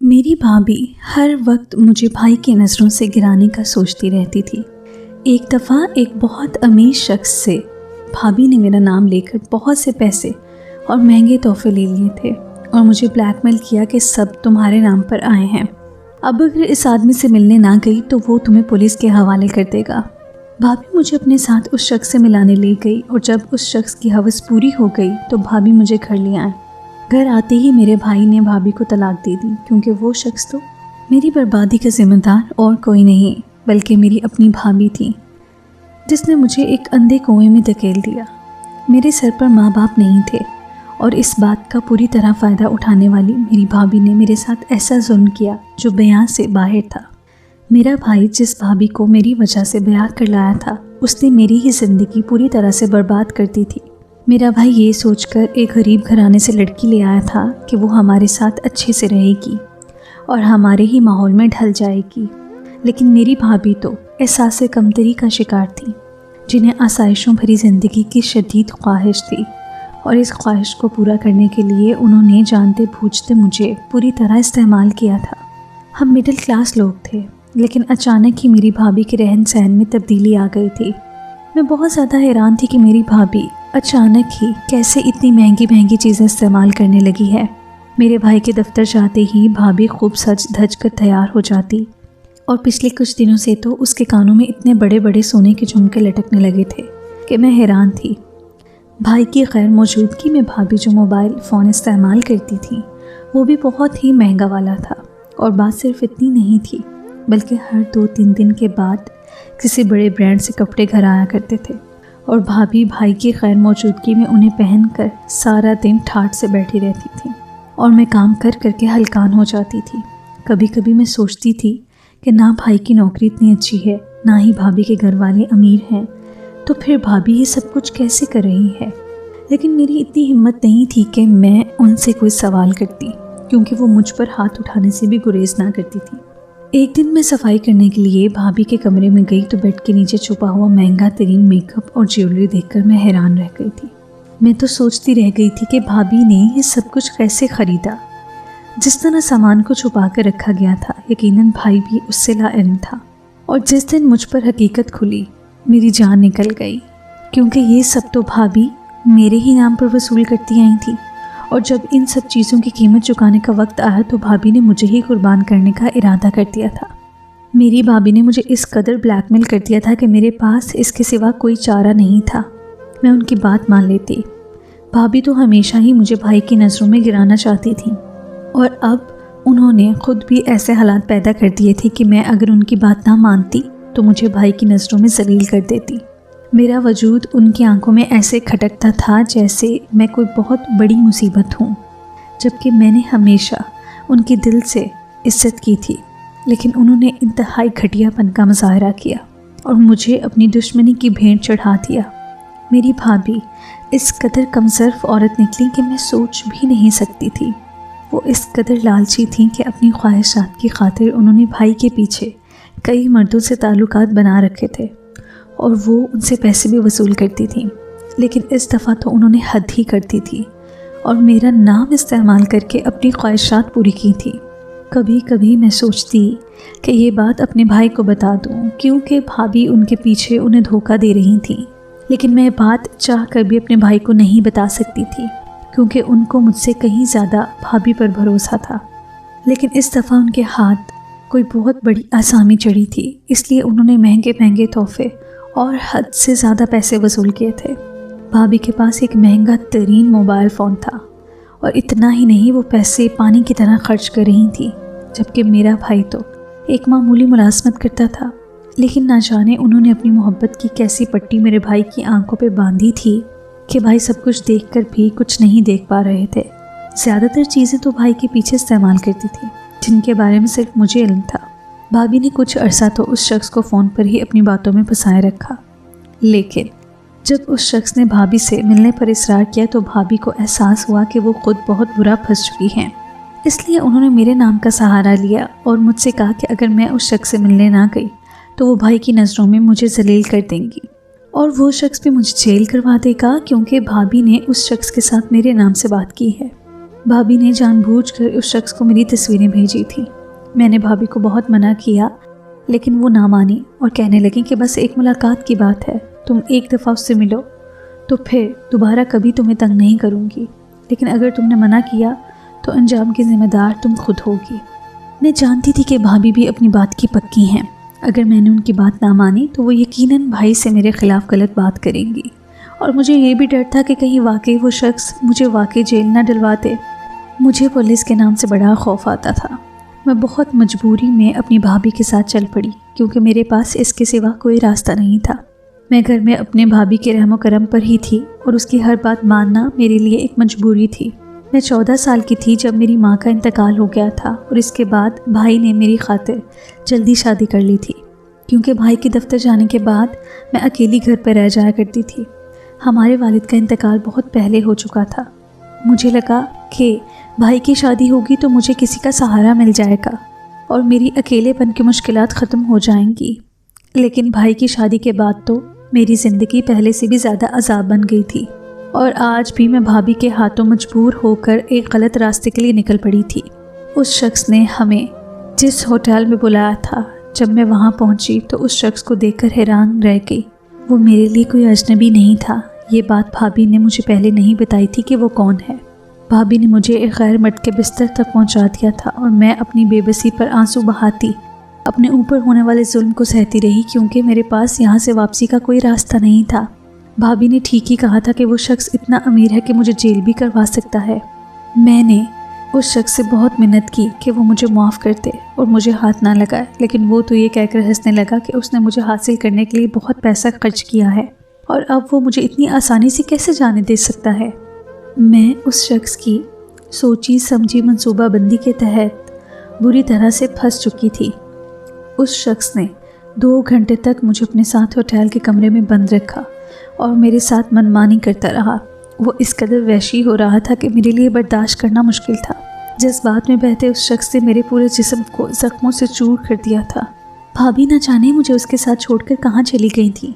میری بھابھی ہر وقت مجھے بھائی کی نظروں سے گرانے کا سوچتی رہتی تھی۔ ایک دفعہ ایک بہت امیر شخص سے بھابھی نے میرا نام لے کر بہت سے پیسے اور مہنگے تحفے لے لیے تھے اور مجھے بلیک میل کیا کہ سب تمہارے نام پر آئے ہیں، اب اگر اس آدمی سے ملنے نہ گئی تو وہ تمہیں پولیس کے حوالے کر دے گا۔ بھابھی مجھے اپنے ساتھ اس شخص سے ملانے لے گئی اور جب اس شخص کی ہوس پوری ہو گئی تو بھابھی مجھے گھر لے آئے۔ گھر آتے ہی میرے بھائی نے بھابھی کو طلاق دے دی، کیونکہ وہ شخص تو میری بربادی کا ذمہ دار اور کوئی نہیں بلکہ میری اپنی بھابھی تھی، جس نے مجھے ایک اندھے کنویں میں دھکیل دیا۔ میرے سر پر ماں باپ نہیں تھے اور اس بات کا پوری طرح فائدہ اٹھانے والی میری بھابھی نے میرے ساتھ ایسا ظلم کیا جو بیان سے باہر تھا۔ میرا بھائی جس بھابھی کو میری وجہ سے بیاہ کر لایا تھا، اس نے میری ہی زندگی پوری طرح سے برباد کر دی تھی۔ میرا بھائی یہ سوچ کر ایک غریب گھرانے سے لڑکی لے آیا تھا کہ وہ ہمارے ساتھ اچھے سے رہے گی اور ہمارے ہی ماحول میں ڈھل جائے گی، لیکن میری بھابھی تو احساس کمتری کا شکار تھی، جنہیں آسائشوں بھری زندگی کی شدید خواہش تھی، اور اس خواہش کو پورا کرنے کے لیے انہوں نے جانتے بوجھتے مجھے پوری طرح استعمال کیا تھا۔ ہم مڈل کلاس لوگ تھے، لیکن اچانک ہی میری بھابھی کے رہن سہن میں تبدیلی آ گئی تھی۔ میں بہت زیادہ حیران تھی کہ میری بھابھی اچانک ہی کیسے اتنی مہنگی چیزیں استعمال کرنے لگی ہے۔ میرے بھائی کے دفتر جاتے ہی بھابھی خوب سج دھج کر تیار ہو جاتی، اور پچھلے کچھ دنوں سے تو اس کے کانوں میں اتنے بڑے بڑے سونے کے جھمکے لٹکنے لگے تھے کہ میں حیران تھی۔ بھائی کی غیر موجودگی میں بھابھی جو موبائل فون استعمال کرتی تھی وہ بھی بہت ہی مہنگا والا تھا، اور بات صرف اتنی نہیں تھی بلکہ ہر 2-3 دن کے بعد کسی بڑے برانڈ سے کپڑے گھر آیا کرتے تھے، اور بھابھی بھائی کی غیر موجودگی میں انہیں پہن کر سارا دن ٹھاٹھ سے بیٹھی رہتی تھی، اور میں کام کر کر کے ہلکان ہو جاتی تھی۔ کبھی کبھی میں سوچتی تھی کہ نہ بھائی کی نوکری اتنی اچھی ہے، نہ ہی بھابھی کے گھر والے امیر ہیں، تو پھر بھابھی یہ سب کچھ کیسے کر رہی ہے؟ لیکن میری اتنی ہمت نہیں تھی کہ میں ان سے کوئی سوال کرتی، کیونکہ وہ مجھ پر ہاتھ اٹھانے سے بھی گریز نہ کرتی تھی۔ ایک دن میں صفائی کرنے کے لیے بھابھی کے کمرے میں گئی تو بیڈ کے نیچے چھپا ہوا مہنگا ترین میک اپ اور جیولری دیکھ کر میں حیران رہ گئی تھی۔ میں تو سوچتی رہ گئی تھی کہ بھابھی نے یہ سب کچھ کیسے خریدا۔ جس طرح سامان کو چھپا کر رکھا گیا تھا، یقیناً بھائی بھی اس سے لا علم تھا، اور جس دن مجھ پر حقیقت کھلی میری جان نکل گئی، کیونکہ یہ سب تو بھابھی میرے ہی نام پر وصول کرتی آئی تھی، اور جب ان سب چیزوں کی قیمت چکانے کا وقت آیا تو بھابھی نے مجھے ہی قربان کرنے کا ارادہ کر دیا تھا۔ میری بھابھی نے مجھے اس قدر بلیک میل کر دیا تھا کہ میرے پاس اس کے سوا کوئی چارہ نہیں تھا، میں ان کی بات مان لیتی۔ بھابھی تو ہمیشہ ہی مجھے بھائی کی نظروں میں گرانا چاہتی تھیں، اور اب انہوں نے خود بھی ایسے حالات پیدا کر دیے تھے کہ میں اگر ان کی بات نہ مانتی تو مجھے بھائی کی نظروں میں ذلیل کر دیتی۔ میرا وجود ان کی آنکھوں میں ایسے کھٹکتا تھا جیسے میں کوئی بہت بڑی مصیبت ہوں، جبکہ میں نے ہمیشہ ان کی دل سے عزت کی تھی، لیکن انہوں نے انتہائی گھٹیا پن کا مظاہرہ کیا اور مجھے اپنی دشمنی کی بھینٹ چڑھا دیا۔ میری بھابھی اس قدر کمظرف عورت نکلی کہ میں سوچ بھی نہیں سکتی تھی۔ وہ اس قدر لالچی تھیں کہ اپنی خواہشات کی خاطر انہوں نے بھائی کے پیچھے کئی مردوں سے تعلقات بنا رکھے تھے، اور وہ ان سے پیسے بھی وصول کرتی تھیں، لیکن اس دفعہ تو انہوں نے حد ہی کر دی تھی اور میرا نام استعمال کر کے اپنی خواہشات پوری کی تھی۔ کبھی کبھی میں سوچتی کہ یہ بات اپنے بھائی کو بتا دوں، کیونکہ بھابھی ان کے پیچھے انہیں دھوکہ دے رہی تھیں، لیکن میں بات چاہ کر بھی اپنے بھائی کو نہیں بتا سکتی تھی، کیونکہ ان کو مجھ سے کہیں زیادہ بھابھی پر بھروسہ تھا۔ لیکن اس دفعہ ان کے ہاتھ کوئی بہت بڑی آسامی چڑھی تھی، اس لیے انہوں نے مہنگے تحفے اور حد سے زیادہ پیسے وصول کیے تھے۔ بھابھی کے پاس ایک مہنگا ترین موبائل فون تھا، اور اتنا ہی نہیں، وہ پیسے پانی کی طرح خرچ کر رہی تھی، جبکہ میرا بھائی تو ایک معمولی ملازمت کرتا تھا۔ لیکن نہ جانے انہوں نے اپنی محبت کی کیسی پٹی میرے بھائی کی آنکھوں پہ باندھی تھی کہ بھائی سب کچھ دیکھ کر بھی کچھ نہیں دیکھ پا رہے تھے۔ زیادہ تر چیزیں تو بھائی کے پیچھے استعمال کرتی تھی، جن کے بارے میں صرف مجھے علم تھا۔ بھابھی نے کچھ عرصہ تو اس شخص کو فون پر ہی اپنی باتوں میں پھنسائے رکھا، لیکن جب اس شخص نے بھابھی سے ملنے پر اصرار کیا تو بھابھی کو احساس ہوا کہ وہ خود بہت برا پھنس چکی ہیں، اس لیے انہوں نے میرے نام کا سہارا لیا اور مجھ سے کہا کہ اگر میں اس شخص سے ملنے نہ گئی تو وہ بھائی کی نظروں میں مجھے ذلیل کر دیں گی، اور وہ شخص بھی مجھے جیل کروا دے گا، کیونکہ بھابھی نے اس شخص کے ساتھ میرے نام سے بات کی ہے۔ بھابھی نے جان بوجھ کر اس شخص کو میری تصویریں بھیجی تھیں۔ میں نے بھابھی کو بہت منع کیا، لیکن وہ نہ مانی اور کہنے لگیں کہ بس ایک ملاقات کی بات ہے، تم ایک دفعہ اس سے ملو تو پھر دوبارہ کبھی تمہیں تنگ نہیں کروں گی، لیکن اگر تم نے منع کیا تو انجام کی ذمہ دار تم خود ہوگی۔ میں جانتی تھی کہ بھابھی بھی اپنی بات کی پکی ہیں، اگر میں نے ان کی بات نہ مانی تو وہ یقیناً بھائی سے میرے خلاف غلط بات کریں گی، اور مجھے یہ بھی ڈر تھا کہ کہیں واقعی وہ شخص مجھے واقعی جیل نہ ڈلوا دے۔ مجھے پولیس کے نام سے بڑا خوف آتا تھا۔ میں بہت مجبوری میں اپنی بھابھی کے ساتھ چل پڑی، کیونکہ میرے پاس اس کے سوا کوئی راستہ نہیں تھا۔ میں گھر میں اپنے بھابھی کے رحم و کرم پر ہی تھی، اور اس کی ہر بات ماننا میرے لیے ایک مجبوری تھی۔ میں 14 سال کی تھی جب میری ماں کا انتقال ہو گیا تھا، اور اس کے بعد بھائی نے میری خاطر جلدی شادی کر لی تھی، کیونکہ بھائی کے دفتر جانے کے بعد میں اکیلی گھر پر رہ جایا کرتی تھی۔ ہمارے والد کا انتقال بہت پہلے ہو چکا تھا۔ مجھے لگا کہ بھائی کی شادی ہوگی تو مجھے کسی کا سہارا مل جائے گا اور میری اکیلے پن کی مشکلات ختم ہو جائیں گی، لیکن بھائی کی شادی کے بعد تو میری زندگی پہلے سے بھی زیادہ عذاب بن گئی تھی، اور آج بھی میں بھابھی کے ہاتھوں مجبور ہو کر ایک غلط راستے کے لیے نکل پڑی تھی۔ اس شخص نے ہمیں جس ہوٹل میں بلایا تھا، جب میں وہاں پہنچی تو اس شخص کو دیکھ کر حیران رہ گئی۔ وہ میرے لیے کوئی اجنبی نہیں تھا۔ یہ بات بھابھی نے مجھے پہلے نہیں بتائی تھی کہ وہ کون ہے۔ بھابھی نے مجھے ایک غیر مرد کے بستر تک پہنچا دیا تھا، اور میں اپنی بے بسی پر آنسو بہاتی اپنے اوپر ہونے والے ظلم کو سہتی رہی، کیونکہ میرے پاس یہاں سے واپسی کا کوئی راستہ نہیں تھا۔ بھابھی نے ٹھیک ہی کہا تھا کہ وہ شخص اتنا امیر ہے کہ مجھے جیل بھی کروا سکتا ہے۔ میں نے اس شخص سے بہت منت کی کہ وہ مجھے معاف کر دے اور مجھے ہاتھ نہ لگائے، لیکن وہ تو یہ کہہ کر ہنسنے لگا کہ اس نے مجھے حاصل کرنے کے لیے بہت پیسہ خرچ کیا ہے، اور اب وہ مجھے اتنی آسانی سے کیسے جانے دے سکتا ہے۔ میں اس شخص کی سوچی سمجھی منصوبہ بندی کے تحت بری طرح سے پھنس چکی تھی۔ اس شخص نے 2 گھنٹے تک مجھے اپنے ساتھ ہوٹل کے کمرے میں بند رکھا اور میرے ساتھ منمانی کرتا رہا۔ وہ اس قدر وحشی ہو رہا تھا کہ میرے لیے برداشت کرنا مشکل تھا۔ جذبات میں بہتے اس شخص نے میرے پورے جسم کو زخموں سے چور کر دیا تھا۔ بھابھی نہ جانے مجھے اس کے ساتھ چھوڑ کر کہاں چلی گئی تھی۔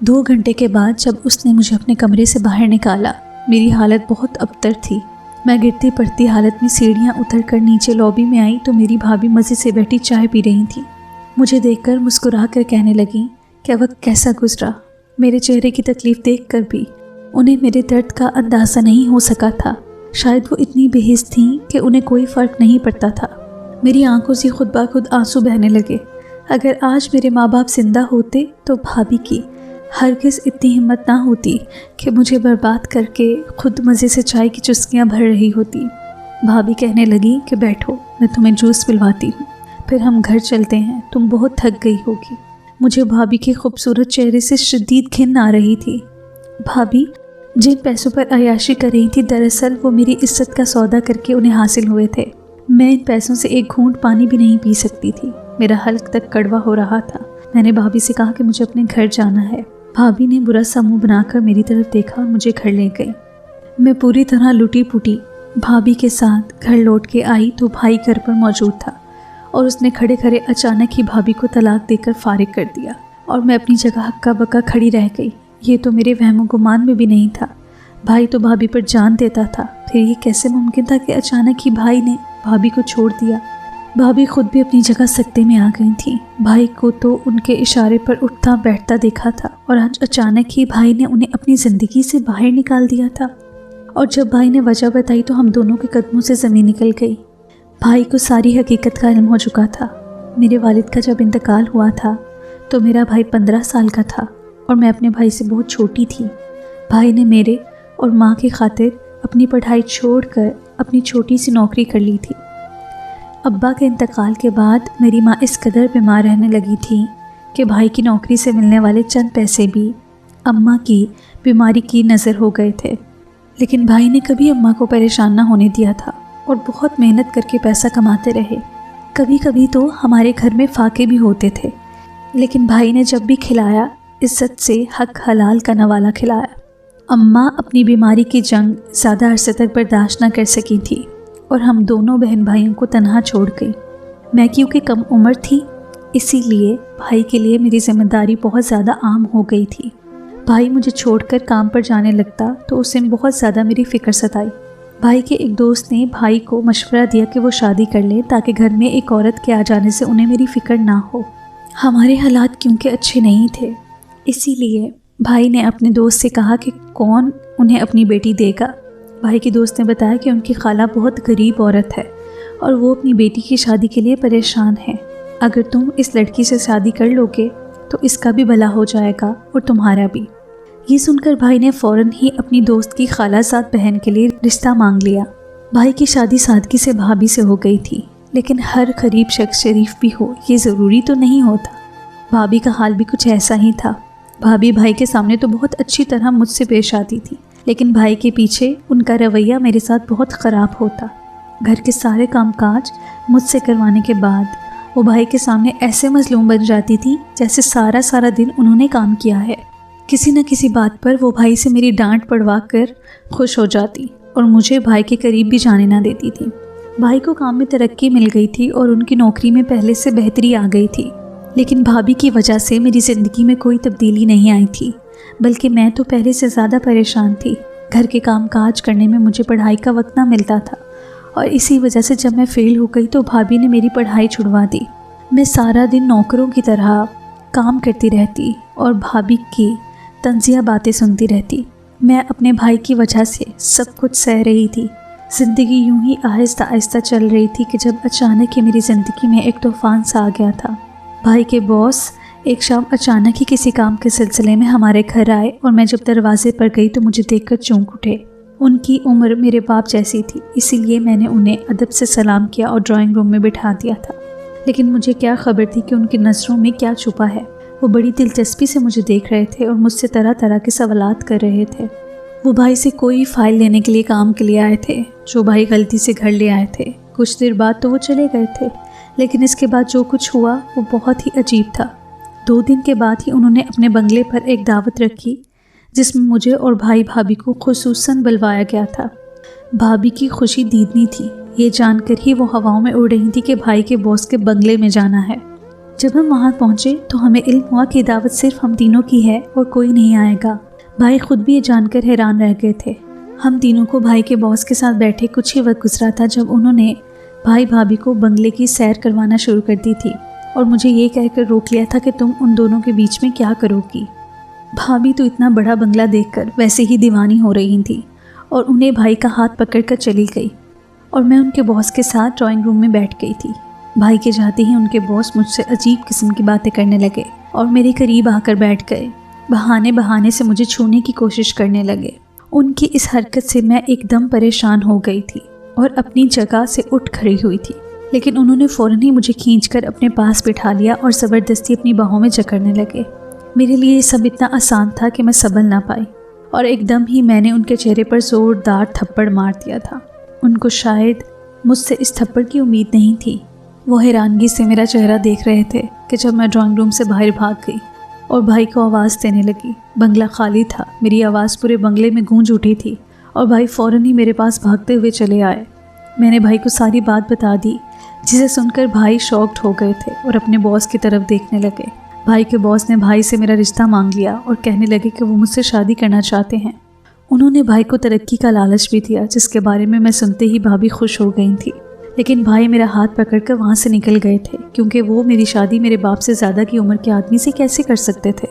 2 گھنٹے کے بعد جب اس نے مجھے اپنے کمرے سے باہر نکالا، میری حالت بہت ابتر تھی۔ میں گرتی پڑتی حالت میں سیڑھیاں اتر کر نیچے لابی میں آئی تو میری بھابھی مزے سے بیٹھی چائے پی رہی تھی۔ مجھے دیکھ کر مسکرا کر کہنے لگیں کہ وقت کیسا گزرا۔ میرے چہرے کی تکلیف دیکھ کر بھی انہیں میرے درد کا اندازہ نہیں ہو سکا تھا۔ شاید وہ اتنی بے حس تھیں کہ انہیں کوئی فرق نہیں پڑتا تھا۔ میری آنکھوں سے خود بخود آنسو بہنے لگے۔ اگر آج میرے ماں باپ زندہ ہوتے تو بھابھی کی ہرگز اتنی ہمت نہ ہوتی کہ مجھے برباد کر کے خود مزے سے چائے کی چسکیاں بھر رہی ہوتی۔ بھابھی کہنے لگی کہ بیٹھو، میں تمہیں جوس پلواتی ہوں، پھر ہم گھر چلتے ہیں، تم بہت تھک گئی ہوگی۔ مجھے بھابھی کے خوبصورت چہرے سے شدید گھن آ رہی تھی۔ بھابھی جن پیسوں پر عیاشی کر رہی تھی، دراصل وہ میری عزت کا سودا کر کے انہیں حاصل ہوئے تھے۔ میں ان پیسوں سے ایک گھونٹ پانی بھی نہیں پی سکتی تھی۔ میرا حلق تک کڑوا ہو رہا تھا۔ میں نے بھابھی سے کہا کہ مجھے اپنے گھر جانا ہے۔ بھابھی نے برا سا منہ بنا کر میری طرف دیکھا اور مجھے گھر لے گئی۔ میں پوری طرح لٹی پٹی بھابھی کے ساتھ گھر لوٹ کے آئی تو بھائی گھر پر موجود تھا، اور اس نے کھڑے کھڑے اچانک ہی بھابھی کو طلاق دے کر فارغ کر دیا، اور میں اپنی جگہ ہکا بکا کھڑی رہ گئی۔ یہ تو میرے وہم و گمان میں بھی نہیں تھا۔ بھائی تو بھابھی پر جان دیتا تھا، پھر یہ کیسے ممکن تھا کہ اچانک ہی بھائی نے بھابھی کو چھوڑ دیا۔ بھابھی خود بھی اپنی جگہ سکتے میں آ گئی تھی۔ بھائی کو تو ان کے اشارے پر اٹھتا بیٹھتا دیکھا تھا، اور آج اچانک ہی بھائی نے انہیں اپنی زندگی سے باہر نکال دیا تھا۔ اور جب بھائی نے وجہ بتائی تو ہم دونوں کے قدموں سے زمین نکل گئی۔ بھائی کو ساری حقیقت کا علم ہو چکا تھا۔ میرے والد کا جب انتقال ہوا تھا تو میرا بھائی 15 سال کا تھا، اور میں اپنے بھائی سے بہت چھوٹی تھی۔ بھائی نے میرے اور ماں کی خاطر اپنی پڑھائی چھوڑ کر اپنی چھوٹی سی نوکری کر لی تھی۔ ابا کے انتقال کے بعد میری ماں اس قدر بیمار رہنے لگی تھی کہ بھائی کی نوکری سے ملنے والے چند پیسے بھی اماں کی بیماری کی نظر ہو گئے تھے۔ لیکن بھائی نے کبھی اماں کو پریشان نہ ہونے دیا تھا، اور بہت محنت کر کے پیسہ کماتے رہے۔ کبھی کبھی تو ہمارے گھر میں فاقے بھی ہوتے تھے، لیکن بھائی نے جب بھی کھلایا عزت سے حق حلال کا نوالا کھلایا۔ اماں اپنی بیماری کی جنگ زیادہ عرصے تک برداشت نہ کر سکی تھی، اور ہم دونوں بہن بھائیوں کو تنہا چھوڑ گئی۔ میں کیونکہ کم عمر تھی، اسی لیے بھائی کے لیے میری ذمہ داری بہت زیادہ عام ہو گئی تھی۔ بھائی مجھے چھوڑ کر کام پر جانے لگتا تو اسے بہت زیادہ میری فکر ستائی۔ بھائی کے ایک دوست نے بھائی کو مشورہ دیا کہ وہ شادی کر لے تاکہ گھر میں ایک عورت کے آ جانے سے انہیں میری فکر نہ ہو۔ ہمارے حالات کیونکہ اچھے نہیں تھے، اسی لیے بھائی نے اپنے دوست سے کہا کہ کون انہیں اپنی بیٹی دے گا۔ بھائی کے دوست نے بتایا کہ ان کی خالہ بہت غریب عورت ہے اور وہ اپنی بیٹی کی شادی کے لیے پریشان ہے۔ اگر تم اس لڑکی سے شادی کر لو گے تو اس کا بھی بھلا ہو جائے گا اور تمہارا بھی۔ یہ سن کر بھائی نے فوراً ہی اپنی دوست کی خالہ زاد بہن کے لیے رشتہ مانگ لیا۔ بھائی کی شادی سادگی سے بھابھی سے ہو گئی تھی، لیکن ہر غریب شخص شریف بھی ہو یہ ضروری تو نہیں ہوتا۔ بھابھی کا حال بھی کچھ ایسا ہی تھا۔ بھابھی بھائی کے سامنے تو بہت اچھی طرح مجھ سے پیش آتی تھی، لیکن بھائی کے پیچھے ان کا رویہ میرے ساتھ بہت خراب ہوتا۔ گھر کے سارے کام کاج مجھ سے کروانے کے بعد وہ بھائی کے سامنے ایسے مظلوم بن جاتی تھی جیسے سارا دن انہوں نے کام کیا ہے۔ کسی نہ کسی بات پر وہ بھائی سے میری ڈانٹ پڑوا کر خوش ہو جاتی اور مجھے بھائی کے قریب بھی جانے نہ دیتی تھی۔ بھائی کو کام میں ترقی مل گئی تھی اور ان کی نوکری میں پہلے سے بہتری آ گئی تھی، لیکن بھابھی کی وجہ سے میری زندگی میں کوئی تبدیلی نہیں آئی تھی، بلکہ میں تو پہلے سے زیادہ پریشان تھی۔ گھر کے کام کاج کرنے میں مجھے پڑھائی کا وقت نہ ملتا تھا، اور اسی وجہ سے جب میں فیل ہو گئی تو بھابھی نے میری پڑھائی چھڑوا دی۔ میں سارا دن نوکروں کی طرح کام کرتی رہتی اور بھابھی کی طنزیہ باتیں سنتی رہتی۔ میں اپنے بھائی کی وجہ سے سب کچھ سہ رہی تھی۔ زندگی یوں ہی آہستہ آہستہ چل رہی تھی کہ جب اچانک ہی میری زندگی میں ایک طوفان سا آ گیا تھا۔ بھائی کے باس ایک شام اچانک ہی کسی کام کے سلسلے میں ہمارے گھر آئے اور میں جب دروازے پر گئی تو مجھے دیکھ کر چونک اٹھے۔ ان کی عمر میرے باپ جیسی تھی، اسی لیے میں نے انہیں ادب سے سلام کیا اور ڈرائنگ روم میں بٹھا دیا تھا، لیکن مجھے کیا خبر تھی کہ ان کی نظروں میں کیا چھپا ہے۔ وہ بڑی دلچسپی سے مجھے دیکھ رہے تھے اور مجھ سے طرح طرح کے سوالات کر رہے تھے۔ وہ بھائی سے کوئی فائل لینے کے لیے کام کے لیے آئے تھے جو بھائی غلطی سے گھر لے آئے تھے۔ کچھ دیر بعد تو وہ چلے گئے تھے، لیکن اس کے بعد جو کچھ ہوا وہ بہت ہی عجیب تھا۔ 2 دن کے بعد ہی انہوں نے اپنے بنگلے پر ایک دعوت رکھی جس میں مجھے اور بھائی بھابھی کو خصوصاً بلوایا گیا تھا۔ بھابھی کی خوشی دیدنی تھی، یہ جان کر ہی وہ ہواؤں میں اڑ رہی تھی کہ بھائی کے باس کے بنگلے میں جانا ہے۔ جب ہم وہاں پہنچے تو ہمیں علم ہوا کہ دعوت صرف ہم تینوں کی ہے اور کوئی نہیں آئے گا۔ بھائی خود بھی یہ جان کر حیران رہ گئے تھے۔ ہم تینوں کو بھائی کے باس کے ساتھ بیٹھے کچھ ہی وقت گزرا تھا جب انہوں نے بھائی بھابھی کو بنگلے کی سیر کروانا شروع کر دی تھی اور مجھے یہ کہہ کر روک لیا تھا کہ تم ان دونوں کے بیچ میں کیا کرو گی۔ بھابھی تو اتنا بڑا بنگلہ دیکھ کر ویسے ہی دیوانی ہو رہی تھی اور انہیں بھائی کا ہاتھ پکڑ کر چلی گئی، اور میں ان کے باس کے ساتھ ڈرائنگ روم میں بیٹھ گئی تھی۔ بھائی کے جاتے ہی ان کے باس مجھ سے عجیب قسم کی باتیں کرنے لگے اور میرے قریب آ کر بیٹھ گئے۔ بہانے سے مجھے چھونے کی کوشش کرنے لگے۔ ان کی اس حرکت سے میں ایک دم پریشان ہو گئی تھی اور اپنی جگہ سے اٹھ کھڑی ہوئی تھی، لیکن انہوں نے فوراً ہی مجھے کھینچ کر اپنے پاس بٹھا لیا اور زبردستی اپنی باہوں میں جکڑنے لگے۔ میرے لیے یہ سب اتنا آسان تھا کہ میں سنبھل نہ پائی اور ایک دم ہی میں نے ان کے چہرے پر زوردار تھپڑ مار دیا تھا۔ ان کو شاید مجھ سے اس تھپڑ کی امید نہیں تھی۔ وہ حیرانگی سے میرا چہرہ دیکھ رہے تھے کہ جب میں ڈرائنگ روم سے باہر بھاگ گئی اور بھائی کو آواز دینے لگی۔ بنگلہ خالی تھا، میری آواز پورے بنگلے میں گونج اٹھی تھی اور بھائی فوراً ہی میرے پاس بھاگتے ہوئے چلے آئے۔ میں نے بھائی کو ساری بات بتا دی، جسے سن کر بھائی شاکڈ ہو گئے تھے اور اپنے باس کی طرف دیکھنے لگے۔ بھائی کے باس نے بھائی سے میرا رشتہ مانگ لیا اور کہنے لگے کہ وہ مجھ سے شادی کرنا چاہتے ہیں۔ انہوں نے بھائی کو ترقی کا لالچ بھی دیا، جس کے بارے میں سنتے ہی بھابھی خوش ہو گئی تھی، لیکن بھائی میرا ہاتھ پکڑ کر وہاں سے نکل گئے تھے کیونکہ وہ میری شادی میرے باپ سے زیادہ کی عمر کے آدمی سے کیسے کر سکتے تھے۔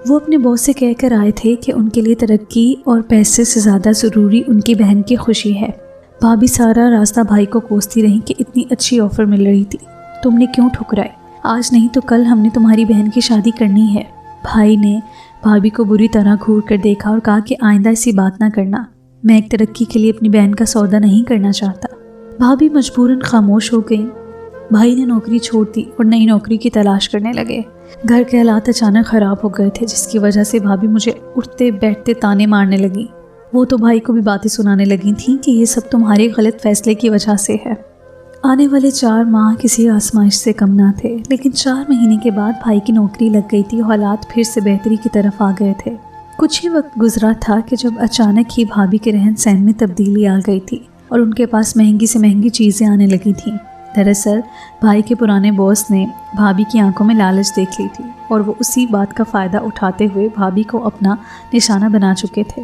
وہ اپنے باس سے کہہ کر آئے تھے کہ ان کے لیے ترقی اور پیسے سے زیادہ ضروری ان کی بہن کی خوشی ہے۔ بھابھی سارا راستہ بھائی کو کوستی رہی کہ اتنی اچھی آفر مل رہی تھی، تم نے کیوں ٹھکرائے؟ آج نہیں تو کل ہم نے تمہاری بہن کی شادی کرنی ہے۔ بھائی نے بھابھی کو بری طرح گھور کر دیکھا اور کہا کہ آئندہ ایسی بات نہ کرنا، میں ایک ترقی کے لیے اپنی بہن کا سودا نہیں کرنا چاہتا۔ بھابھی مجبوراً خاموش ہو گئی۔ بھائی نے نوکری چھوڑ دی اور نئی نوکری کی تلاش کرنے لگے۔ گھر کے حالات اچانک خراب ہو گئے تھے، جس کی وجہ سے بھابھی مجھے اٹھتے بیٹھتے تانے مارنے لگی۔ وہ تو بھائی کو بھی باتیں سنانے لگی تھیں کہ یہ سب تمہارے غلط فیصلے کی وجہ سے ہے۔ آنے والے 4 ماہ کسی آزمائش سے کم نہ تھے، لیکن 4 مہینے کے بعد بھائی کی نوکری لگ گئی تھی اور حالات پھر سے بہتری کی طرف آ گئے تھے۔ کچھ ہی وقت گزرا تھا کہ جب اچانک ہی بھابھی کے رہن سہن میں تبدیلی آ گئی تھی اور ان کے پاس مہنگی سے مہنگی چیزیں آنے لگی تھیں۔ دراصل بھائی کے پرانے باس نے بھابھی کی آنکھوں میں لالچ دیکھ لی تھی اور وہ اسی بات کا فائدہ اٹھاتے ہوئے بھابھی کو اپنا نشانہ بنا چکے تھے۔